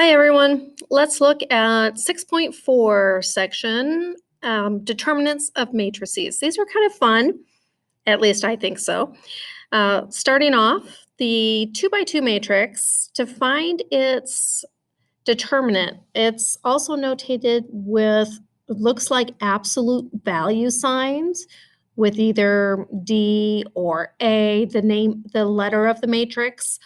Hi, everyone. Let's look at 6.4 section, Determinants of Matrices. These are kind of fun, at least I think so. Starting off, the 2x2 matrix, to find its determinant, it's also notated with, looks like absolute value signs with either D or A, the letter of the matrix,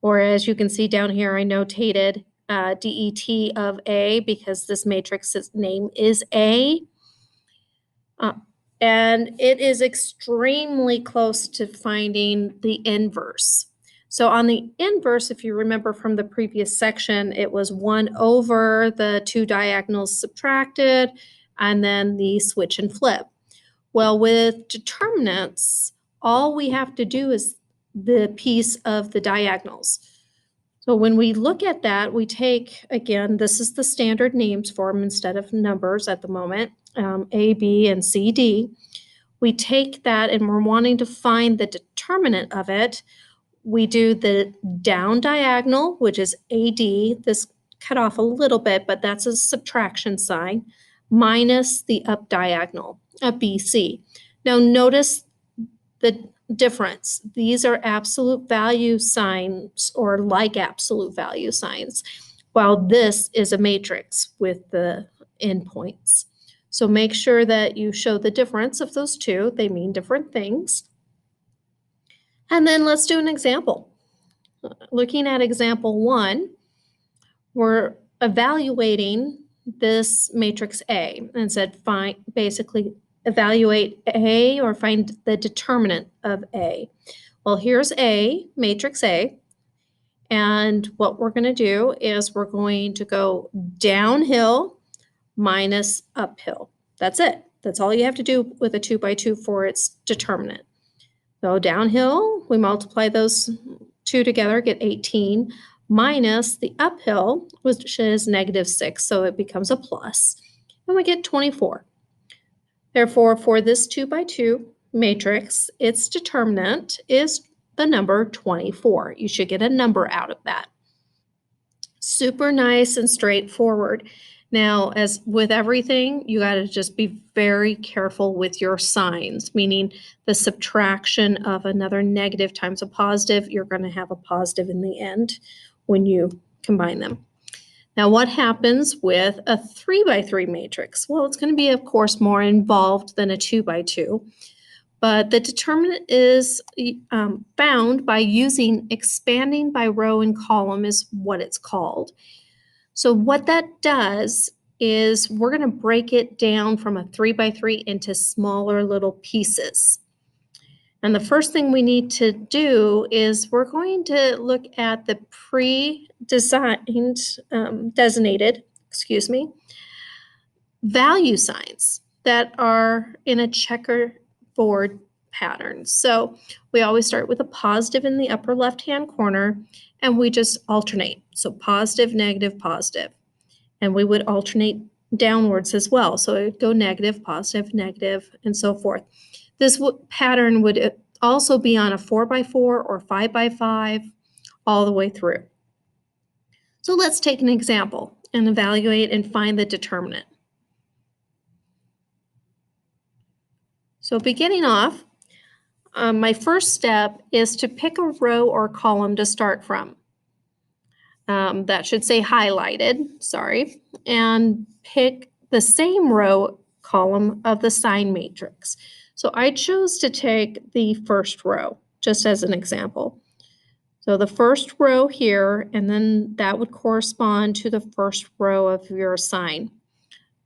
or as you can see down here, I notated DET of A because this matrix's name is A. And it is extremely close to finding the inverse. So on the inverse, if you remember from the previous section, it was 1 over the two diagonals subtracted, and then the switch and flip. Well, with determinants, all we have to do is the piece of the diagonals. So when we look at that, we take, again, this is the standard names for them instead of numbers at the moment, A, B, and C, D. We take that and we're wanting to find the determinant of it. We do the down diagonal, which is AD. This cut off a little bit, but that's a subtraction sign, minus the up diagonal, a BC. Now notice the difference. These are absolute value signs or like absolute value signs, while this is a matrix with the endpoints. So make sure that you show the difference of those two. They mean different things. And then let's do an example. Looking at example 1, we're evaluating this matrix A and said find, basically evaluate A or find the determinant of A. Well, here's A, matrix A, and what we're going to do is we're going to go downhill minus uphill. That's it. That's all you have to do with a 2x2 for its determinant. So downhill, we multiply those two together, get 18, minus the uphill, which is -6, so it becomes a plus, and we get 24. Therefore, for this 2x2 matrix, its determinant is the number 24. You should get a number out of that. Super nice and straightforward. Now, as with everything, you got to just be very careful with your signs, meaning the subtraction of another negative times a positive, you're going to have a positive in the end when you combine them. Now, what happens with a 3x3 matrix? Well, it's going to be, of course, more involved than a 2x2. But the determinant is found by using expanding by row and column is what it's called. So what that does is we're going to break it down from a 3x3 into smaller little pieces. And the first thing we need to do is we're going to look at the pre-designed, designated, value signs that are in a checkerboard pattern. So we always start with a positive in the upper left-hand corner, and we just alternate. So positive, negative, positive. And we would alternate downwards as well. So it would go negative, positive, negative, and so forth. This pattern would also be on a 4x4 or 5x5 all the way through. So let's take an example and evaluate and find the determinant. So beginning off, my first step is to pick a row or column to start from. That should say highlighted, sorry, and pick the same row column of the sign matrix. So I chose to take the first row, just as an example. So the first row here, and then that would correspond to the first row of your sign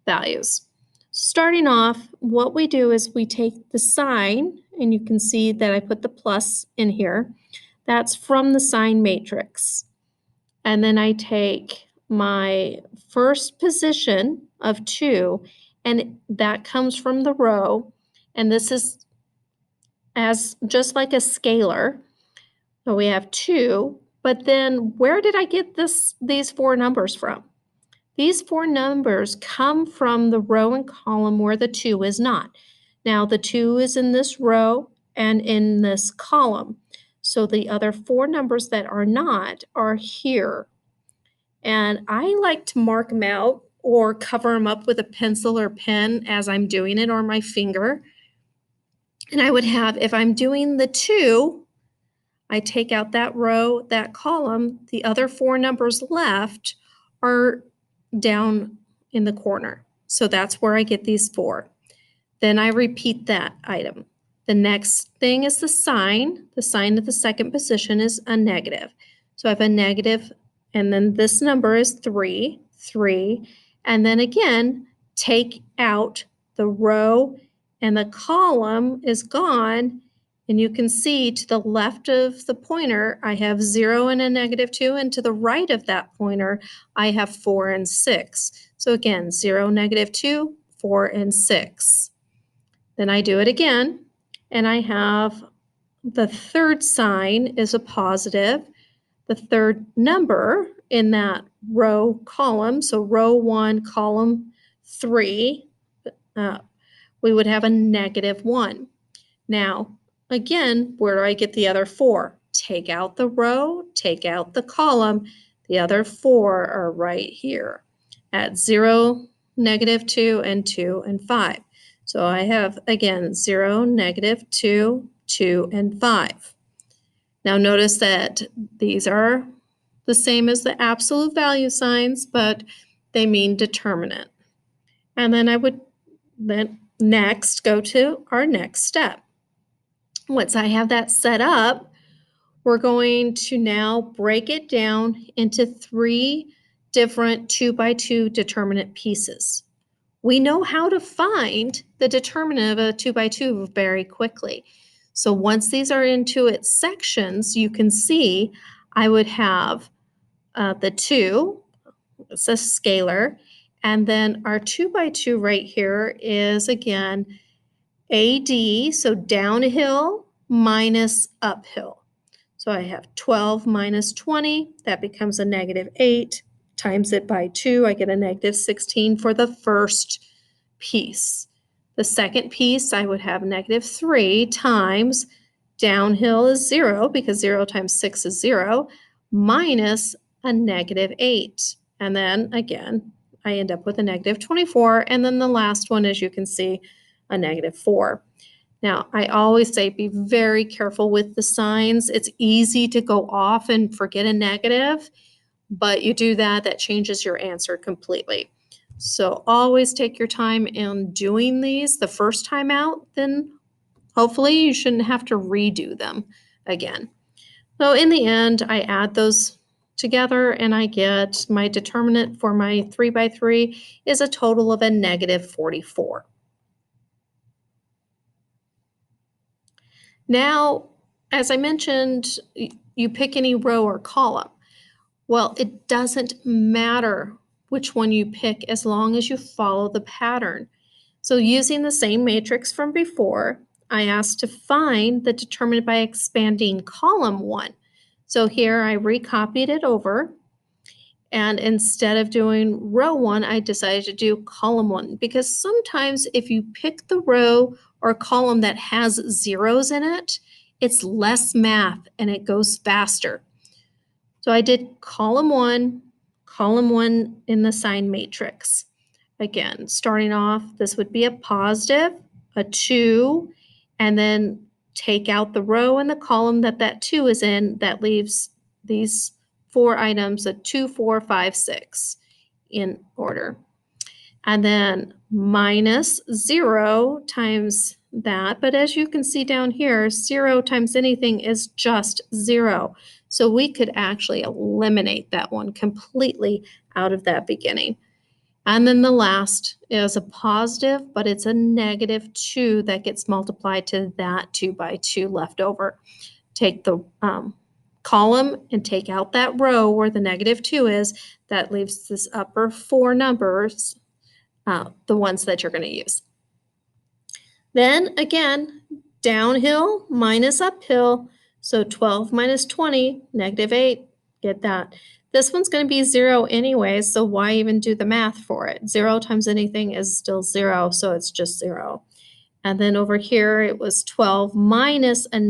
values. Starting off, what we do is we take the sign, and you can see that I put the plus in here. That's from the sign matrix. And then I take my first position of 2, and that comes from the row, and this is as just like a scalar. So we have 2, but then where did I get these 4 numbers from? These 4 numbers come from the row and column where the 2 is not. Now the 2 is in this row and in this column. So the other 4 numbers that are not are here. And I like to mark them out or cover them up with a pencil or pen as I'm doing it, or my finger. And I would have, if I'm doing the 2, I take out that row, that column. The other 4 numbers left are down in the corner. So that's where I get these 4. Then I repeat that item. The next thing is the sign. The sign of the second position is a negative. So I have a negative, and then this number is 3, 3. And then again, take out the row, and the column is gone. And you can see to the left of the pointer, I have 0 and a -2. And to the right of that pointer, I have 4 and 6. So again, 0, -2, 4, and 6. Then I do it again, and I have the third sign is a positive. The third number in that row column, so row 1, column 3, we would have a -1. Now, again, where do I get the other 4? Take out the row, take out the column. The other 4 are right here at 0, -2, and 2, and 5. So I have, again, 0, -2, 2, and 5. Now notice that these are the same as the absolute value signs, but they mean determinant. And then I would then next go to our next step. Once I have that set up, we're going to now break it down into 3 different 2x2 determinant pieces. We know how to find the determinant of a 2x2 very quickly. So once these are into its sections, you can see I would have the 2, it's a scalar, and then our 2x2 right here is, again, AD, so downhill minus uphill. So I have 12 minus 20, that becomes a -8. Times it by 2, I get a -16 for the first piece. The second piece, I would have -3 times downhill is 0, because 0 times 6 is 0, minus a -8. And then again, I end up with a -24. And then the last one, as you can see, a -4. Now, I always say be very careful with the signs. It's easy to go off and forget a negative, but you do that, that changes your answer completely. So always take your time in doing these the first time out, then hopefully you shouldn't have to redo them again. So in the end, I add those together and I get my determinant for my 3x3 is a total of a -44. Now, as I mentioned, you pick any row or column. Well, it doesn't matter which one you pick as long as you follow the pattern. So using the same matrix from before, I asked to find the determinant by expanding column 1. So here I recopied it over, and instead of doing row 1, I decided to do column 1, because sometimes if you pick the row or column that has zeros in it, it's less math and it goes faster. So I did column 1 in the sign matrix. Again, starting off, this would be a positive, a 2, and then take out the row and the column that that 2 is in. That leaves these 4 items, a 2, 4, 5, 6 in order. And then minus 0 times that. But as you can see down here, 0 times anything is just 0. So we could actually eliminate that one completely out of that beginning. And then the last is a positive, but it's a -2 that gets multiplied to that 2x2 left over. Take the column and take out that row where the -2 is. That leaves this upper 4 numbers, the ones that you're going to use. Then again, downhill minus uphill. So 12 minus 20, -8, get that. This one's going to be 0 anyway, so why even do the math for it? 0 times anything is still 0, so it's just 0. And then over here, it was 12 minus a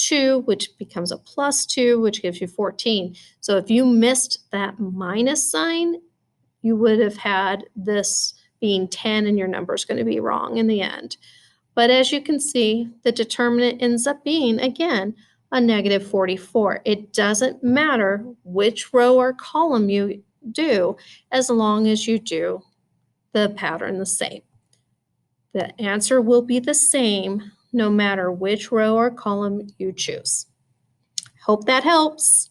2, which becomes a plus 2, which gives you 14. So if you missed that minus sign, you would have had this being 10 and your number is going to be wrong in the end. But as you can see, the determinant ends up being, again, a negative 44. It doesn't matter which row or column you do, as long as you do the pattern the same. The answer will be the same no matter which row or column you choose. Hope that helps.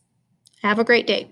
Have a great day.